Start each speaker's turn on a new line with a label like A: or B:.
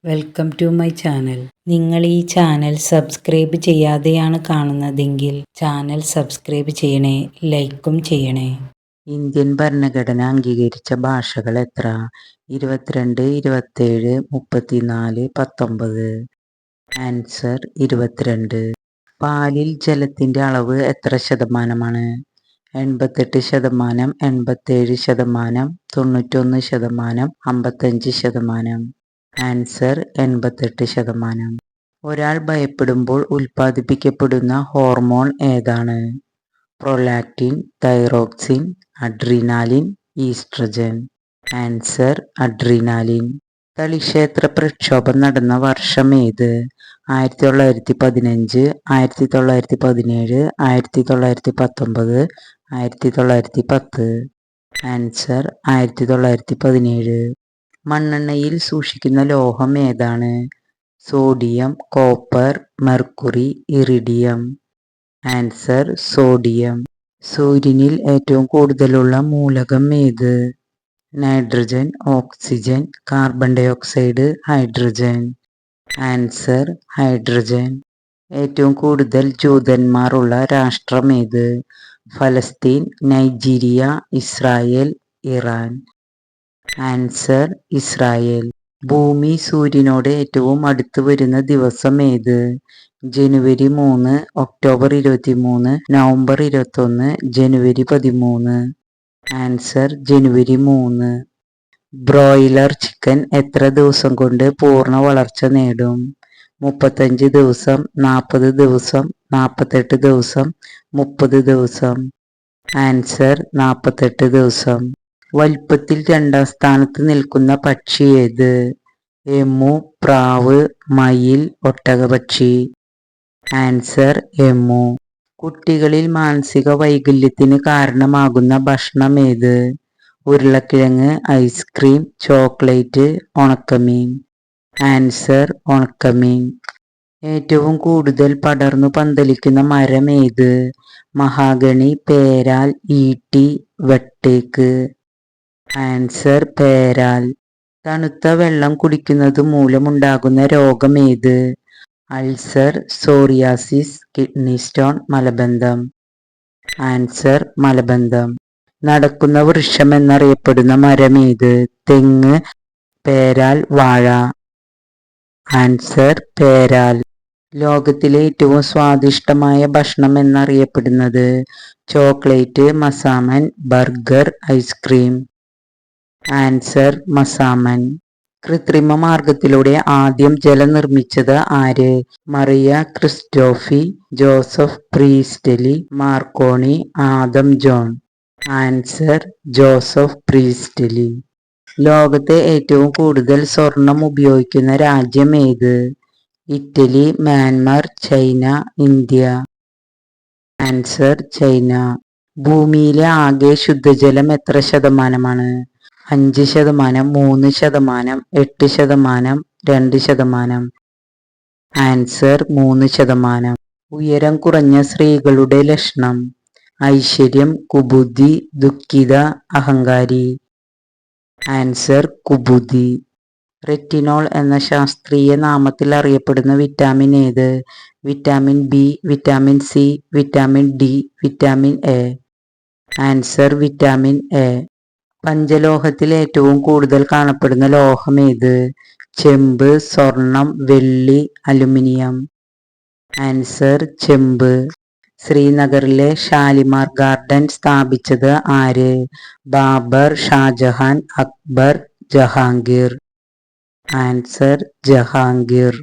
A: Welcome to my channel. നിങ്ങൾ ഈ channel subscribe ചെയ്യാതെയാണ് കാണുന്നതെങ്കിൽ ചാനൽ സബ്സ്ക്രൈബ് ചെയ്യണേ, ലൈക്കും ചെയ്യണേ. ഇന്ത്യൻ ഭരണഘടന അംഗീകരിച്ച ഭാഷകൾ എത്ര? 22, 27, 34, 19. ആൻസർ 22. പാലിൽ ജലത്തിന്റെ അളവ് എത്ര ശതമാനമാണ്? 88%, 87%, 91%, 55%. ആൻസർ 88%. ഒരാൾ ഭയപ്പെടുമ്പോൾ ഉൽപ്പാദിപ്പിക്കപ്പെടുന്ന ഹോർമോൺ ഏതാണ്? Prolactin, thyroxine, adrenaline, oestrogen. Answer adrenaline. തളിക്ഷേത്ര പ്രക്ഷോഭം നടന്ന വർഷം ഏത്? 1915, 1917, 1919, 1910. ആൻസർ 1917. മണ്ണെണ്ണയിൽ സൂക്ഷിക്കുന്ന ലോഹം ഏതാണ്? Sodium, copper, mercury, iridium. Answer sodium. സൂര്യനിൽ ഏറ്റവും കൂടുതലുള്ള മൂലകം ഏത്? Nitrogen, oxygen, carbon dioxide, hydrogen. Answer hydrogen. ഏറ്റവും കൂടുതൽ ജൂതന്മാർ ഉള്ള രാഷ്ട്രം ഏത്? ഫലസ്തീൻ, Nigeria, Israel, Iran. Answer Israel. ഭൂമി സൂര്യനോട് ഏറ്റവും അടുത്ത് വരുന്ന ദിവസം ഏത്? January 3, October 23, November 21, January 13. Answer January 3. Broiler chicken എത്ര ദിവസം കൊണ്ട് പൂർണ്ണ വളർച്ച നേടും? 35 ദിവസം, 40 ദിവസം, 48 ദിവസം, 30 ദിവസം. ആൻസർ 48 ദിവസം. വലിപ്പത്തിൽ 2ാം സ്ഥാനത്ത് നിൽക്കുന്ന പക്ഷി ഏത്? എമു, പ്രാവ്, മയിൽ, ഒട്ടകപക്ഷി. Answer emu. കുട്ടികളിൽ മാനസിക വൈകല്യത്തിന് കാരണമാകുന്ന ഭക്ഷണം ഏത്? ഉരുളക്കിഴങ്ങ്, ഐസ്ക്രീം, ചോക്ലേറ്റ്, ഉണക്കമീൻ. ആൻസർ ഉണക്കമീൻ. ഏറ്റവും കൂടുതൽ പടർന്നു പന്തലിക്കുന്ന മരം ഏത്? മഹാഗണി, പേരാൽ, ഈട്ടി, വെട്ടേക്ക്. ആൻസർ പേരാൽ. തണുത്ത വെള്ളം കുടിക്കുന്നത് മൂലമുണ്ടാകുന്ന രോഗം ഏത്? അൾസർ, സോറിയാസിസ്, കിഡ്നി സ്റ്റോൺ, മലബന്ധം. ആൻസർ മലബന്ധം. നടക്കുന്ന വൃക്ഷം എന്നറിയപ്പെടുന്ന മരം ഏത്? തെങ്ങ്, പേരാൽ, വാഴ. ആൻസർ പേരാൽ. ലോകത്തിലെ ഏറ്റവും സ്വാദിഷ്ടമായ ഭക്ഷണം എന്നറിയപ്പെടുന്നത്? Chocolate, massaman, burger, ice cream. Answer massaman. കൃത്രിമ മാർഗത്തിലൂടെ ആദ്യം ജലം നിർമ്മിച്ചത് ആര്? Maria Christofi, Joseph Priestley, Marconi, Adam John. Answer Joseph Priestley. ലോകത്തെ ഏറ്റവും കൂടുതൽ സ്വർണം ഉപയോഗിക്കുന്ന രാജ്യം ഏത്? Italy, Myanmar, China, India. Answer China. ഭൂമിയിലെ ആകെ ശുദ്ധജലം എത്ര ശതമാനമാണ്? 5%, 3%, 8%, 2%. ആൻസർ 3%. ഉയരം കുറഞ്ഞ സ്ത്രീകളുടെ ലക്ഷണം? ഐശ്വര്യം, കുബുദ്ധി, ദുഃഖിത, അഹങ്കാരി. ആൻസർ കുബുദ്ധി. റെറ്റിനോൾ എന്ന ശാസ്ത്രീയ നാമത്തിൽ അറിയപ്പെടുന്ന വിറ്റാമിൻ ഏത്? Vitamin B, vitamin C, vitamin D, vitamin A. Answer vitamin A. പഞ്ചലോഹത്തിൽ ഏറ്റവും കൂടുതൽ കാണപ്പെടുന്ന ലോഹം ഏത്? ചെമ്പ്, സ്വർണം, വെള്ളി, അലുമിനിയം. ആൻസർ ചെമ്പ്. ശ്രീനഗറിലെ ഷാലിമാർ ഗാർഡൻ സ്ഥാപിച്ചത് ആര്? ബാബർ, ഷാജഹാൻ, അക്ബർ, ജഹാംഗീർ. ആൻസർ ജഹാംഗീർ.